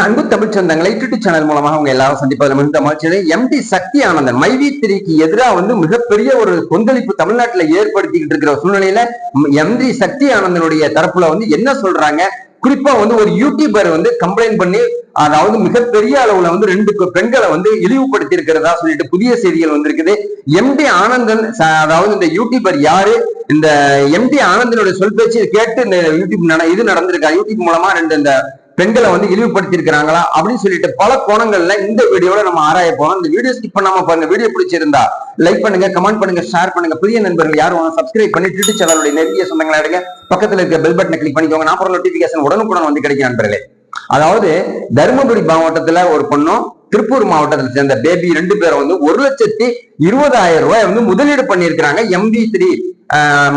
என் அன்பு தமிழ் சொந்தங்களை YouTube channel மூலமாக அவங்க எல்லாரும் சந்திப்பதில் மிகுந்த மகிழ்ச்சி. எம்டி சக்தி ஆனந்தன் மைவி3க்கு எதிராக மிகப்பெரிய ஒரு கொந்தளிப்பு தமிழ்நாட்டில் ஏற்படுத்திக்கிட்டு இருக்கிற சூழ்நிலையில எம்டி சக்தி ஆனந்தனுடைய தரப்புல என்ன சொல்றாங்க, குறிப்பா ஒரு யூடியூபர் கம்ப்ளைண்ட் பண்ணி அதாவது மிகப்பெரிய அளவுல 2 பெண்களை இழிவுபடுத்தி இருக்கிறதா சொல்லிட்டு புதிய செய்திகள் வந்திருக்குது. எம்டி ஆனந்தன் அதாவது இந்த யூடியூபர் யாரு, இந்த எம்டி ஆனந்தனுடைய சொல் பேச்சு கேட்டு இந்த யூடியூப் இது நடந்திருக்கா, யூடியூப் மூலமா 2 இந்த பெண்களை இழிவுபடுத்தி இருக்கிறாங்களா அப்படின்னு சொல்லிட்டு பல கோணங்கள்ல இந்த வீடியோல நம்ம ஆராய போறோம். இந்த வீடியோ ஸ்கிப் பண்ணாம பாருங்க. வீடியோ பிடிச்சிருந்தா லைக் பண்ணுங்க, கமெண்ட் பண்ணுங்க, ஷேர் பண்ணுங்க. புதிய நண்பர்கள் யாரும் சப்ஸ்கிரைப் பண்ணி யூடியூப் சேனலுடைய நெருங்கிய சொந்தங்களா எடுங்க. பக்கத்துல இருக்க பெல் பட்டனை கிளிக் பண்ணிக்கோங்க. நான் போற நோட்டிபிகேஷன் உடனுக்குடன் கிடைக்கும் நண்பர்களே. அதாவது தருமபுரி மாவட்டத்துல ஒரு பொண்ணும் திருப்பூர் மாவட்டத்தில் சேர்ந்த பேபி 2 பேரும் 1,20,000 ரூபாய் முதலீடு பண்ணியிருக்கிறாங்க MV3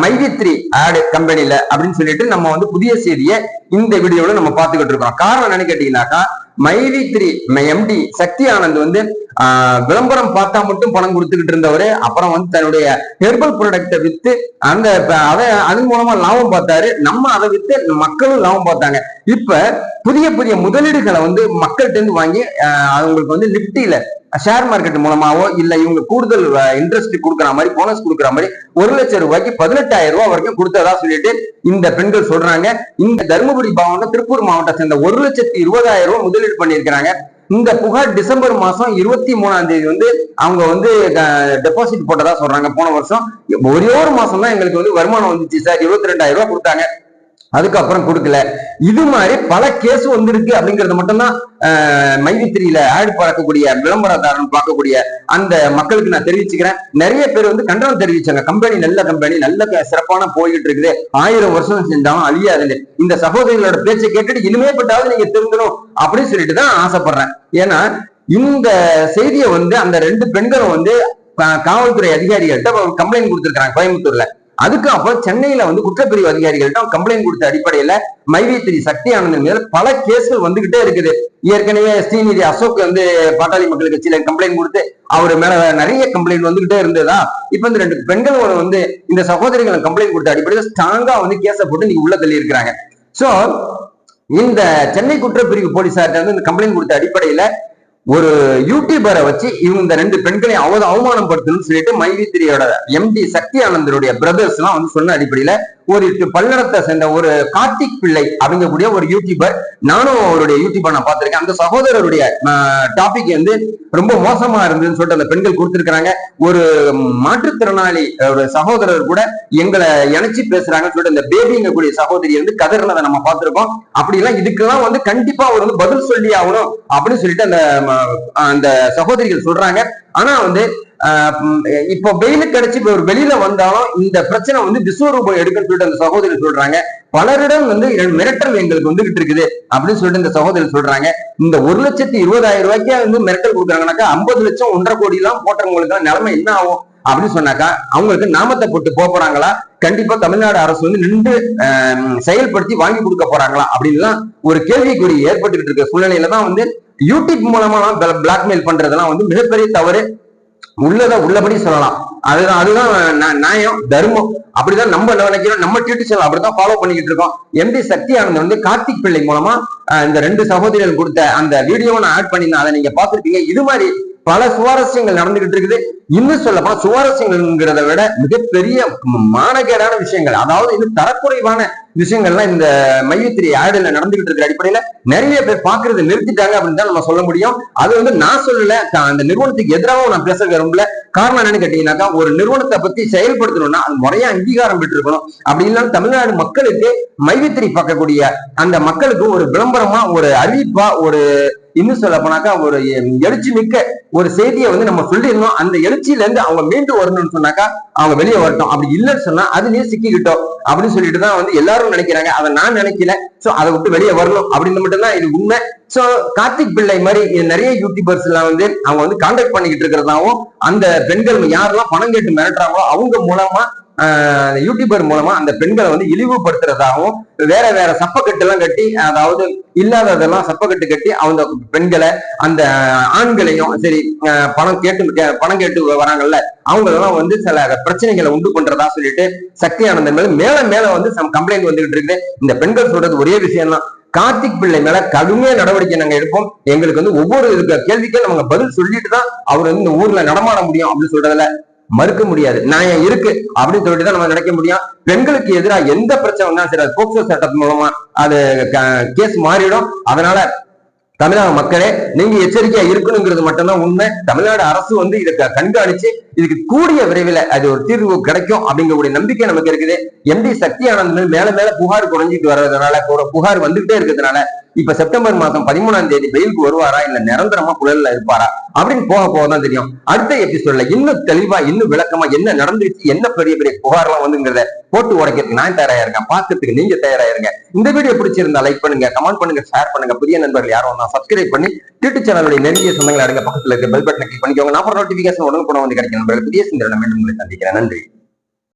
மைவி3 ஆட் கம்பெனில அப்படின்னு சொல்லிட்டு நம்ம புதிய செய்தியை இந்த வீடியோல நம்ம பார்த்துக்கிட்டு இருக்கோம். காரணம் என்னன்னு கேட்டீங்கன்னாக்கா, மைவி3 MD சக்தி ஆனந்த் விளம்பரம் பார்த்தா மட்டும் பணம் கொடுத்துக்கிட்டு இருந்தவரு. அப்புறம் தன்னுடைய ஹெர்பல் ப்ராடக்டை வித்து அதன் மூலமா லாபம் பார்த்தாரு. நம்ம அதை வித்து மக்களும் லாபம் பார்த்தாங்க. இப்ப புதிய புதிய முதலீடுகளை மக்கள்கிட்ட இருந்து வாங்கி அவங்களுக்கு நிப்டியில ஷேர் மார்க்கெட் மூலமாவோ இல்ல இவங்க கூடுதல் இன்ட்ரெஸ்ட் கொடுக்குற மாதிரி போனஸ் கொடுக்குற மாதிரி 1 லட்சம் ரூபாய்க்கு 18,000 ரூபாய் வரைக்கும் கொடுத்ததா சொல்லிட்டு இந்த பெண்கள் சொல்றாங்க. இந்த தருமபுரி மாவட்டம் திருப்பூர் மாவட்டம் சேர்ந்த 1,20,000 ரூபாய் முதலீடு பண்ணியிருக்கிறாங்க. இந்த புகார் டிசம்பர் மாசம் 23ஆம் தேதி அவங்க டெபாசிட் போட்டதா சொல்றாங்க. போன வருஷம் ஒரே ஒரு மாசம் தான் எங்களுக்கு வருமானம் வந்துச்சு சார், 22,000 ரூபாய் கொடுத்தாங்க, அதுக்கப்புறம் கொடுக்கல. இது மாதிரி பல கேஸ் வந்திருக்கு அப்படிங்கறது மட்டும்தான் மைவி3ல ஆட் பார்க்கக்கூடிய விளம்பரதாரன் பார்க்கக்கூடிய அந்த மக்களுக்கு நான் தெரிவிச்சுக்கிறேன். நிறைய பேர் கண்டனம் தெரிவிச்சாங்க. கம்பெனி நல்ல கம்பெனி, நல்ல சிறப்பான போயிட்டு இருக்குது, 1000 வருஷம் செஞ்சாலும் அழியாதுன்னு. இந்த சகோதரிகளோட பேச்சை கேட்டுட்டு இனிமே பட்டாவது நீங்க திருந்தணும் அப்படின்னு சொல்லிட்டு தான் ஆசைப்படுறேன். ஏன்னா இந்த செய்தியை அந்த 2 பெண்களும் காவல்துறை அதிகாரிகள்கிட்ட கம்ப்ளைண்ட் கொடுத்திருக்காங்க கோயம்புத்தூர்ல. அதுக்கு அப்புறம் சென்னையில குற்றப்பிரிவு அதிகாரிகள்ட்ட கம்ப்ளைண்ட் கொடுத்த அடிப்படையில மைவி3 சக்தி ஆனந்தன் மேல பல கேஸ்கள் வந்துகிட்டே இருக்குது. ஏற்கனவே ஸ்ரீநிதி அசோக் பாட்டாளி மக்கள் கட்சியில கம்ப்ளைண்ட் கொடுத்து அவரு மேல நிறைய கம்ப்ளைண்ட் வந்துகிட்டே இருந்ததா. இப்ப இந்த 2 பெண்கள் இந்த சகோதரிகளை கம்ப்ளைண்ட் கொடுத்த அடிப்படையில ஸ்ட்ராங்கா கேஸை போட்டு நீங்க உள்ள தள்ளி இருக்கிறாங்க. சோ இந்த சென்னை குற்றப்பிரிவு போலீசார்ட்ட இந்த கம்ப்ளைண்ட் கொடுத்த அடிப்படையில ஒரு யூடியூபரை வச்சு இவங்க இந்த 2 பெண்களை அவமானம் படுத்தணும்னு சொல்லிட்டு மைவி3யோட MD சக்தி ஆனந்தருடைய பிரதர்ஸ் எல்லாம் சொன்ன அடிப்படையில ஒரு பல்லடத்தை சேர்ந்த ஒரு கார்த்திக் பிள்ளை அப்படிங்கக்கூடிய ஒரு யூடியூபர், நானும் அவருடைய யூடியூபர் நான் பார்த்திருக்கேன். அந்த சகோதரருடைய டாபிக் ரொம்ப மோசமா இருந்ததுன்னு சொல்லிட்டு அந்த பெண்கள் கொடுத்திருக்கிறாங்க. ஒரு மாற்றுத்திறனாளி ஒரு சகோதரர் கூட எங்களை இணைச்சு பேசுறாங்கன்னு சொல்லிட்டு இந்த பேபிங்கக்கூடிய சகோதரி கதறினதை நம்ம பார்த்திருக்கோம். அப்படி எல்லாம் இதுக்கெல்லாம் கண்டிப்பா அவர் பதில் சொல்லி ஆகணும் அப்படின்னு சொல்லிட்டு அந்த சகோதரிகள் சொல்றாங்க. ஆனா இப்போ வெயிலுக்கு கிடைச்சி ஒரு வெளியில வந்தாலும் இந்த பிரச்சனை விஸ்வரூபம் எடுக்குன்னு சொல்லிட்டு அந்த சகோதரி சொல்றாங்க. பலரிடம் மிரட்டல் எங்களுக்கு வந்துகிட்டு இருக்குது அப்படின்னு சொல்லிட்டு இந்த சகோதரி சொல்றாங்க. இந்த 1,20,000 ரூபாய்க்கு மிரட்டல் கொடுக்குறாங்கன்னாக்கா 50 லட்சம் 1.5 கோடி எல்லாம் போட்டவங்களுக்கு நிலைமை என்ன ஆகும் அப்படின்னு சொன்னாக்கா அவங்களுக்கு நாமத்தை போட்டு போறாங்களா, கண்டிப்பா தமிழ்நாடு அரசு நின்று செயல்படுத்தி வாங்கி கொடுக்க போறாங்களா அப்படின்லாம் ஒரு கேள்விக்குறி ஏற்பட்டுக்கிட்டு இருக்க சூழ்நிலையில தான் யூடியூப் மூலமா பிளாக்மெயில் பண்றதெல்லாம் மிகப்பெரிய தவறு. உள்ளபடி சொல்லலாம். அதுதான் நியாயம், தர்மம். அப்படிதான் நம்ம நினைக்கிறோம். நம்ம யூடியூப் சேனல் அப்படிதான் ஃபாலோ பண்ணிக்கிட்டு இருக்கோம். MD சக்தி ஆனந்த் கார்த்திக் பிள்ளை மூலமா இந்த 2 சகோதரிகள் கொடுத்த அந்த வீடியோவை நான் ஆட் பண்ணிருந்தேன், அதை நீங்க பாத்துருப்பீங்க. இது மாதிரி பல சுவாரஸ்யங்கள் நடந்துகிட்டு இருக்குது. இன்னும் சொல்ல போனா சுவாரஸ்யங்கள்ங்கிறத விட மிகப்பெரிய மானகேடான விஷயங்கள், அதாவது தரக்குறைவான விஷயங்கள்லாம் இந்த மைவி3 ஆடுல நடந்துகிட்டு இருக்கிற அடிப்படையில நிறைய பேர் பாக்குறது நிறுத்திட்டாங்க அப்படின்னு தான் நம்ம சொல்ல முடியும். அது நான் சொல்லல, அந்த நிறுவனத்துக்கு எதிராகவும் நான் பேச விரும்பல. காரணம் என்னன்னு கேட்டீங்கன்னாக்கா, ஒரு நிறுவனத்தை பத்தி செயல்படுத்தணும்னா அது முறையா அங்கீகாரம் பெற்றிருக்கணும். அப்படி இல்லாம தமிழ்நாடு மக்களுக்கு மைவி3 பார்க்கக்கூடிய அந்த மக்களுக்கு ஒரு விளம்பரமா, ஒரு அறிவிப்பா, ஒரு இன்னும் சொல்ல போனாக்கா ஒரு எழுச்சி மிக்க ஒரு செய்தியை நம்ம சொல்லிடணும். அந்த எழுச்சியில இருந்து அவங்க மீண்டு வரணும்னு சொன்னாக்கா அவங்க வெளியே வரட்டும். அப்படி இல்லைன்னு சொன்னா அதுலயே சிக்கிக்கிட்டோம் அப்படின்னு சொல்லிட்டு தான் எல்லாரும் நினைக்கிறாங்க. அதை நான் நினைக்கல. சோ அதை விட்டு வெளியே வரணும் அப்படின்னு மட்டும்தான் இது உண்மை. சோ கார்த்திக் பிள்ளை மாதிரி நிறைய யூடியூபர்ஸ் எல்லாம் அவங்க கான்டாக்ட் பண்ணிக்கிட்டு இருக்கிறதாவும், அந்த பெண்கள் யாரெல்லாம் பணம் கேட்டு மிரட்டுறாங்களோ அவங்க மூலமா யூடியூபர் மூலமா அந்த பெண்களை இழிவுபடுத்துறதாகவும், வேற வேற சப்பக்கட்டு எல்லாம் கட்டி, அதாவது இல்லாததெல்லாம் சப்பக்கட்டு கட்டி அவங்க பெண்களை அந்த ஆண்களையும் சரி பணம் கேட்டு வராங்கல்ல அவங்க எல்லாம் சில பிரச்சனைகளை உண்டு பண்றதா சொல்லிட்டு சக்தி ஆனந்தன் மேல மேல கம்ப்ளைண்ட் வந்துகிட்டு இருக்கு. இந்த பெண்கள் சொல்றது ஒரே விஷயம் தான், கார்த்திக் பிள்ளை மேல கடுமையா நடவடிக்கை நாங்க எடுப்போம். எங்களுக்கு வந்து ஒவ்வொரு கேள்விக்கும் நாங்க பதில் சொல்லிட்டு தான் அவர் வந்து இந்த ஊர்ல நடமாட முடியும் அப்படின்னு சொல்றதுல மறுக்க முடியாது. நியாயம் இருக்கு அப்படின்னு சொல்லிட்டு தான் நம்ம நினைக்க முடியும். பெண்களுக்கு எதிராக எந்த பிரச்சனை வந்தாலும் சரி, அது போக்சோ சட்டத்தின் மூலமா அது கேஸ் மாறிடும். அதனால தமிழக மக்களே நீங்க எச்சரிக்கையா இருக்கணுங்கிறது மட்டும்தான் உண்மை. தமிழ்நாடு அரசு வந்து இதை கண்காணிச்சு இதுக்கு கூடிய விரைவில் அது ஒரு தீர்வு கிடைக்கும் அப்படிங்கக்கூடிய நம்பிக்கை நமக்கு இருக்குது. எம்டி சக்தி ஆனந்த் மேல மேல புகார் குறைஞ்சிட்டு வர்றதுனால, புகார் வந்துகிட்டே இருக்கிறதுனால இப்ப செப்டம்பர் மாதம் 13ஆம் தேதி வெயிலுக்கு வருவாரா இல்ல நிரந்தரமா புழல்ல இருப்பாரா அப்படின்னு போகதான் தெரியும். அடுத்த எபிசோட்ல இன்னும் தெளிவா இன்னும் விளக்கமா என்ன நடந்துச்சு, என்ன பெரிய பெரிய புகார்லாம் வந்துங்கிறத போட்டு உடைக்கிறதுக்கு நான் தயாரா இருக்கேன். பார்க்கறதுக்கு நீங்க தயாரா இருங்க. இந்த வீடியோ பிடிச்சிருந்தா லைக் பண்ணுங்க, கமெண்ட் பண்ணுங்க, ஷேர் பண்ணுங்க. புதிய நண்பர்கள் யாரும் வந்தா சப்ஸ்கிரைப் பண்ணி யூடியூப் சேனலுடைய நெருங்கிய சொந்தங்களை அடுங்க பக்கத்துல இருக்க பெல் பட்டனை கிளிக் பண்ணிக்கோங்க. நான் நோட்டிபிகேஷன் உடனே வந்து கிடைக்கும். புதிய சிந்தனை மீண்டும் உங்களை சந்திக்கிறேன். நன்றி.